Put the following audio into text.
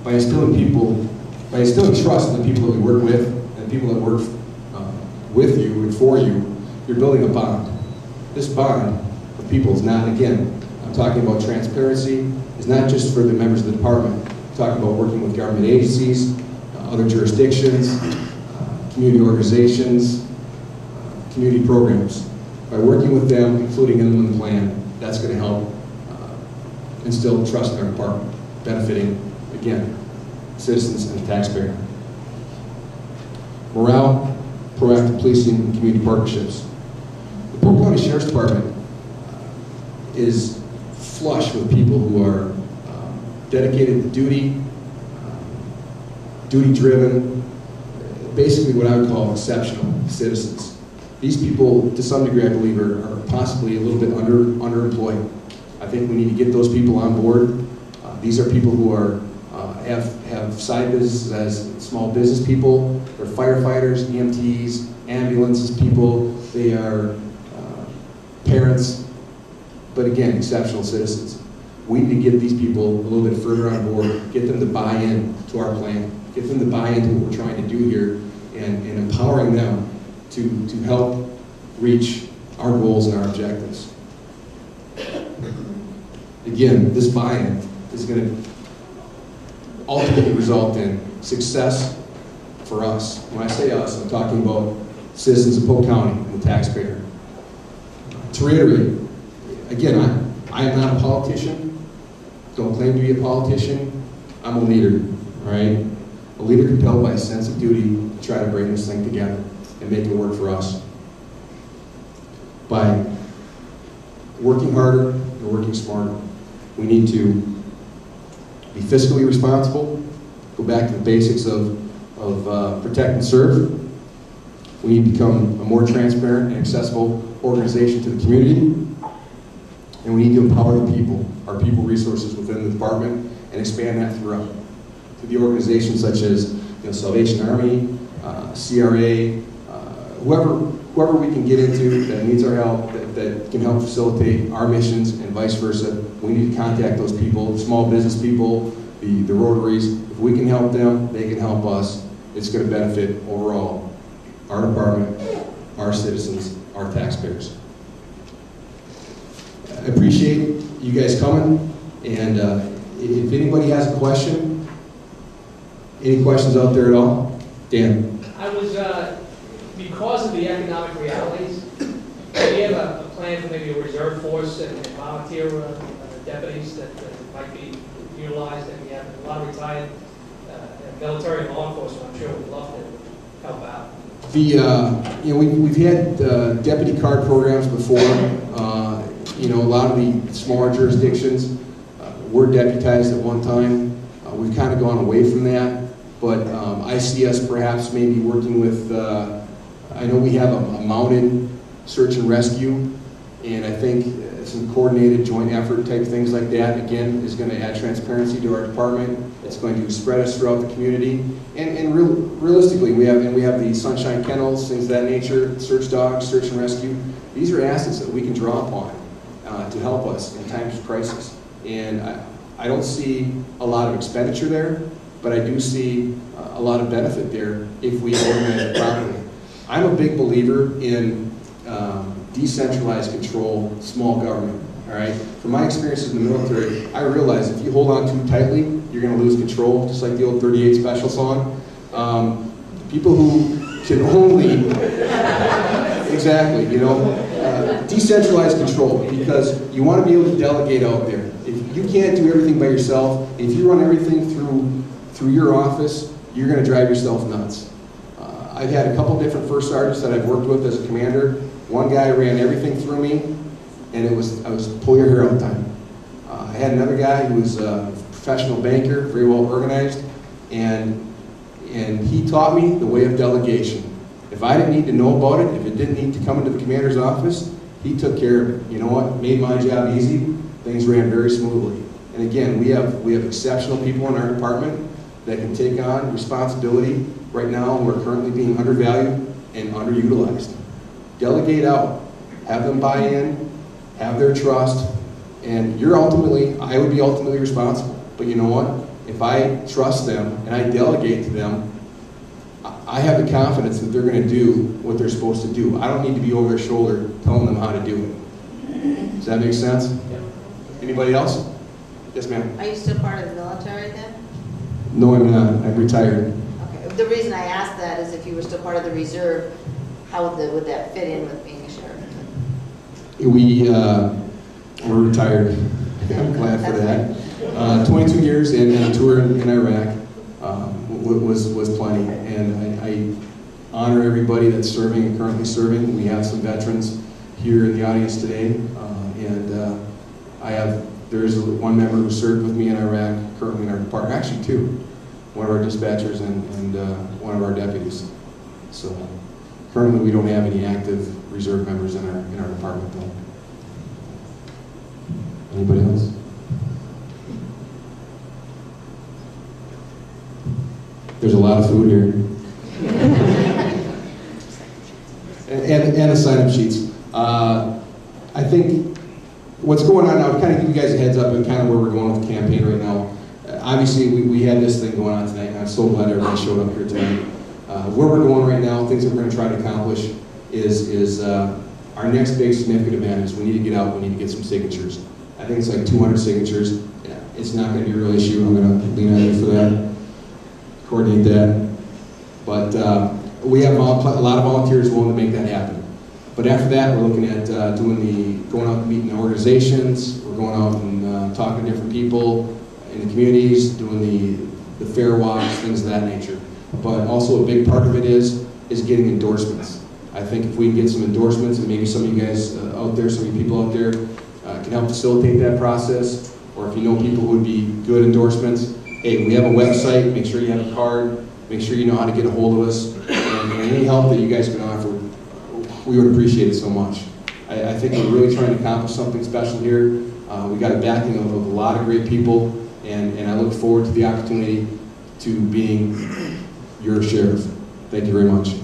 by instilling trust in the people that we work with and the people that work with you and for you, you're building a bond. This bond of people is not, again, I'm talking about transparency, is not just for the members of the department. I'm talking about working with government agencies, other jurisdictions, community organizations, community programs. By working with them, including in the Inland Plan, that's going to help instill trust in our department, benefiting, again, citizens and the taxpayer. Morale, proactive policing, and community partnerships. The Polk County Sheriff's Department is flush with people who are dedicated to duty, duty-driven, basically what I would call exceptional citizens. These people, to some degree, I believe, are possibly a little bit underemployed. I think we need to get those people on board. These are people who are have side businesses as small business people. They're firefighters, EMTs, ambulances people. They are parents, but again, exceptional citizens. We need to get these people a little bit further on board, get them to buy in to our plan, get them to buy into what we're trying to do here, and empowering them to help reach our goals and our objectives. Again, this buy-in is going to ultimately result in success for us. When I say us, I'm talking about citizens of Polk County and the taxpayer. To reiterate, again, I am not a politician, don't claim to be a politician, I'm a leader, all right? A leader compelled by a sense of duty to try to bring this thing together and make it work for us. By working harder and working smarter, we need to be fiscally responsible, go back to the basics of protect and serve. We need to become a more transparent and accessible organization to the community. And we need to empower the people, our people resources within the department, and expand that throughout to the organizations such as Salvation Army, CRA, whoever we can get into that needs our help, that can help facilitate our missions and vice versa. We need to contact those people, small business people, the Rotaries. If we can help them, they can help us. It's going to benefit overall our department, our citizens, our taxpayers. I appreciate you guys coming, and if anybody has a question, any questions out there at all? Dan? I was, because of the economic realities, do you have a plan for maybe a reserve force and volunteer deputies that might be utilized? And we have a lot of retired military and law enforcement, I'm sure would love to help out. We've had deputy card programs before. A lot of the smaller jurisdictions were deputized at one time. We've kind of gone away from that, but I see us perhaps maybe working with, I know we have a mounted search and rescue, and I think some coordinated joint effort type things like that, again, is going to add transparency to our department. It's going to spread us throughout the community. And realistically, we have the Sunshine Kennels, things of that nature, search dogs, search and rescue. These are assets that we can draw upon to help us in times of crisis. And I don't see a lot of expenditure there, but I do see a lot of benefit there if we organize it properly. I'm a big believer in decentralized control, small government, all right? From my experiences in the military, I realize if you hold on too tightly, you're gonna lose control, just like the old 38 Special song. People who can only, exactly, decentralized control, because you wanna be able to delegate out there. If you can't do everything by yourself, if you run everything through your office, you're gonna drive yourself nuts. I've had a couple different first sergeants that I've worked with as a commander. One guy ran everything through me, and I was pull your hair all the time. I had another guy who was a professional banker, very well organized, and he taught me the way of delegation. If I didn't need to know about it, if it didn't need to come into the commander's office, he took care of it. You know what? Made my job easy. Things ran very smoothly. And again, we have exceptional people in our department that can take on responsibility right now who are currently being undervalued and underutilized. Delegate out, have them buy in, have their trust, and I would be ultimately responsible. But you know what? If I trust them and I delegate to them, I have the confidence that they're going to do what they're supposed to do. I don't need to be over their shoulder telling them how to do it. Does that make sense? Yeah. Anybody else? Yes, ma'am. Are you still part of the military then? No, I'm not. I'm retired. Okay. The reason I asked that is if you were still part of the reserve, how would that fit in with being a sheriff? We're retired. I'm glad for that. 22 years and a tour in Iraq was plenty. And I honor everybody that's serving and currently serving. We have some veterans here in the audience today. There's one member who served with me in Iraq, currently in our department, actually two. One of our dispatchers and one of our deputies. So currently we don't have any active reserve members in our department though. Anybody else? There's a lot of food here. and the sign-up sheets. I think what's going on now, to kind of give you guys a heads up and kind of where we're going with the campaign right now. Obviously, we had this thing going on tonight, and I'm so glad everybody showed up here tonight. Where we're going right now, things that we're going to try to accomplish is our next big significant event is we need to get out, we need to get some signatures. I think it's like 200 signatures. Yeah, it's not going to be a real issue. I'm going to lean on you for that, coordinate that. But we have a lot of volunteers willing to make that happen. But after that, we're looking at going out and meeting organizations. We're going out and talking to different people in the communities, doing the fair walks, things of that nature. But also a big part of it is getting endorsements. I think if we can get some endorsements, and maybe some of you guys out there, some of you people out there, can help facilitate that process, or if you know people who would be good endorsements, hey, we have a website, make sure you have a card, make sure you know how to get a hold of us, and any help that you guys can offer, we would appreciate it so much. I think we're really trying to accomplish something special here. We got a backing of a lot of great people, and I look forward to the opportunity to being your sheriff. Thank you very much.